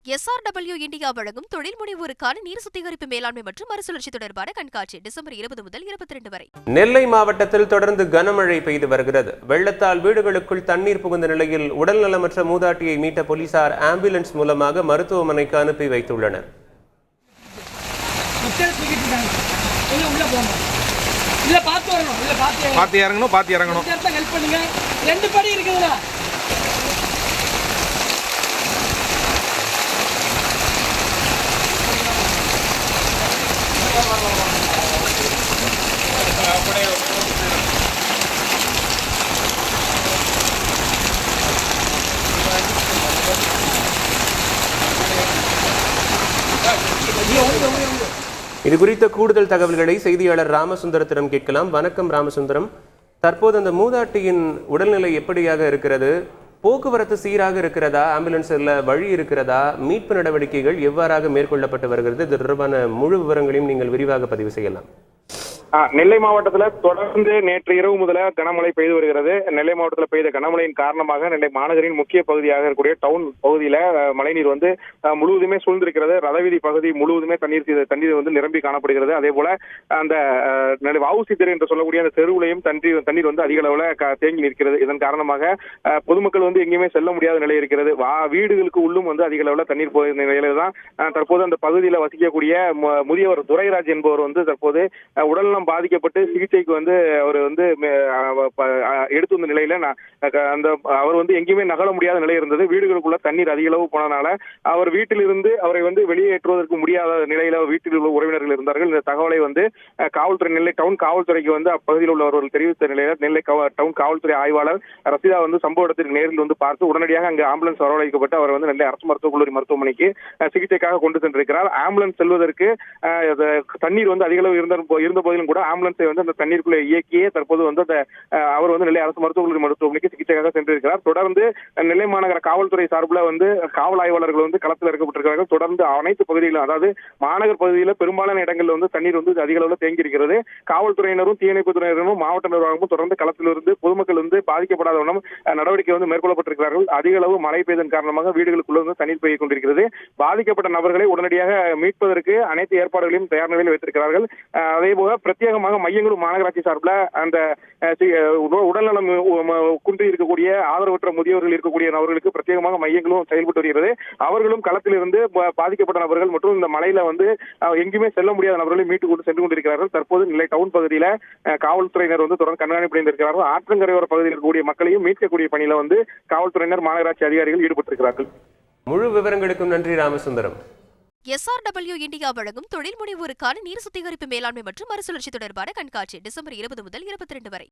SRW India வழங்கும் தொழில் முனைவோருக்கான நீர் சுத்திகரிப்பு மேலாண்மை மற்றும் மறுசுழற்சி தொடர்பான கண்காட்சி டிசம்பர் 20 முதல் 22 வரை. நெல்லை மாவட்டத்தில் தொடர்ந்து கனமழை பெய்து வருகிறது. வெள்ளத்தால் வீடுகளுக்குள் தண்ணீர் புகுந்த நிலையில் உடல்நலமற்ற மூதாட்டியை மீட்ட போலீசார் ஆம்புலன்ஸ் மூலமாக மருத்துவமனைக்கு அனுப்பி வைத்துள்ளனர். இது குறித்த கூடுதல் தகவல்களை செய்தியாளர் ராமசுந்தரத்திடம் கேட்கலாம். வணக்கம் ராமசுந்தரம், தற்போது அந்த மூதாட்டியின் உடல்நிலை எப்படியாக இருக்கிறது? போக்குவரத்து சீராக இருக்கிறதா? ஆம்புலன்ஸ்ல வழி இருக்கிறதா? மீட்பு நடவடிக்கைகள் எவ்வாறாக மேற்கொள்ளப்பட்டு வருகிறது? இது தொடர்பான முழு விவரங்களையும் நீங்கள் விரிவாக பதிவு செய்யலாம். நெல்லை மாவட்டத்தில் தொடர்ந்து நேற்று இரவு முதல கனமழை பெய்து வருகிறது. நெல்லை மாவட்டத்தில் பெய்த கனமழையின் காரணமாக நெல்லை மாநகரின் முக்கிய பகுதியாக இருக்கக்கூடிய டவுன் பகுதியில மழைநீர் முழுவதுமே சூழ்ந்திருக்கிறது. ரதவீதி பகுதி முழுவதுமே தண்ணீர் நிரம்பி காணப்படுகிறது. அதே போல அந்த வஉசி தெரு என்று சொல்லக்கூடிய அந்த தெருவுலையும் தண்ணீர் அதிக அளவுல தேங்கி நிற்கிறது. இதன் காரணமாக பொதுமக்கள் எங்கேயுமே செல்ல முடியாத நிலை இருக்கிறது. வீடுகளுக்கு உள்ளும் அதிக அளவுல தண்ணீர் போகிற நிலையில தான் தற்போது அந்த பகுதியில் வசிக்கக்கூடிய முதியவர் துரைராஜ் என்பவர் தற்போது உடல்நலம் பாதிக்கப்பட்டு சிகிச்சைக்கு அவர் எடுத்து வந்த நிலையில அவர் எங்கேயுமே நகல முடியாத நிலை இருந்தது. வீடுகளுக்குள்ள தண்ணீர் அதிக அளவு போனதுனால அவர் வீட்டிலிருந்து அவரை வெளியேற்றுவதற்கு முடியாத நிலையில வீட்டில் உள்ள உறவினர்கள் இருந்தார்கள். இந்த தகவலை காவல்துறை நெல்லை டவுன் காவல்துறைக்கு அப்பகுதியில் உள்ளவர்கள் தெரிவித்த நிலையில நெல்லை டவுன் காவல்துறை ஆய்வாளர் ரசிதா சம்பவ இடத்திற்கு நேரில் பார்த்து உடனடியாக அங்கு ஆம்புலன்ஸ் வரவழைக்கப்பட்டு அவர் நெல்லை அரசு மருத்துவக் கல்லூரி மருத்துவமனைக்கு சிகிச்சைக்காக கொண்டு சென்றிருக்கிறார். ஆம்புலன்ஸ் செல்வதற்கு தண்ணீர் அதிக அளவு இருந்த போதிலும் கூட ஆம்புலன்ஸை அந்த தண்ணீருக்குள்ள இயக்கியே தற்போது அவர் நெல்லை அரசு மருத்துவக் கல்லூரி மருத்துவமனைக்கு சிகிச்சைக்காக சென்றிருக்கிறார். தொடர்ந்து நெல்லை மாநகர காவல்துறை சார்பில் காவல் ஆய்வாளர்கள் களத்தில் இறக்கப்பட்டிருக்கிறார்கள். தொடர்ந்து அனைத்து பகுதிகளிலும், அதாவது மாநகர் பகுதியில் பெரும்பாலான இடங்களில் தண்ணீர் அதிக அளவில் தேங்கி இருக்கிறது. காவல்துறையினரும் தீயணைப்பு துறையினரும் மாவட்ட நிர்வாகமும் தொடர்ந்து களத்தில் இருந்து பொதுமக்கள் பாதிக்கப்படாத வண்ணம் நடவடிக்கை மேற்கொள்ளப்பட்டிருக்கிறார்கள். அதிக அளவு மழை பெய்ததன் காரணமாக வீடுகளுக்குள்ள தண்ணீர் பெய்து கொண்டிருக்கிறது. பாதிக்கப்பட்ட நபர்களை உடனடியாக மீட்பதற்கு அனைத்து ஏற்பாடுகளையும் தயார் நிலையில் வைத்திருக்கிறார்கள். அதேபோல பிரத்யேகமாக மையங்களும் மாநகராட்சி சார்பில் அந்த உடல்நலம் குன்றி இருக்கக்கூடிய ஆதரவற்ற முதியவர்கள் இருக்கக்கூடிய நபர்களுக்கு பிரத்யேகமாக மையங்களும் செயல்பட்டு வருகிறது. அவர்களும் களத்தில் இருந்து பாதிக்கப்பட்ட நபர்கள் மற்றும் இந்த மலையில எங்குமே செல்ல முடியாத நபர்களை மீட்டு கொண்டு சென்று கொண்டிருக்கிறார்கள். தற்போது நெல்லை டவுன் பகுதியில காவல்துறையினர் தொடர்ந்து கண்காணிப்பு இருக்கிறார்கள். ஆற்றங்கரையோர பகுதியில் இருக்கக்கூடிய மக்களையும் மீட்கக்கூடிய பணியில காவல்துறையினர் மாநகராட்சி அதிகாரிகள் ஈடுபட்டிருக்கிறார்கள். முழு விவரங்களுக்கும் நன்றி ராமசுந்தரம். SRW இந்தியா வழங்கும் தொழில் முனைவோருக்கான நீர் சுத்திகரிப்பு மேலாண்மை மற்றும் மறுசுழற்சி தொடர்பான கண்காட்சி டிசம்பர் 20 முதல் 22 வரை.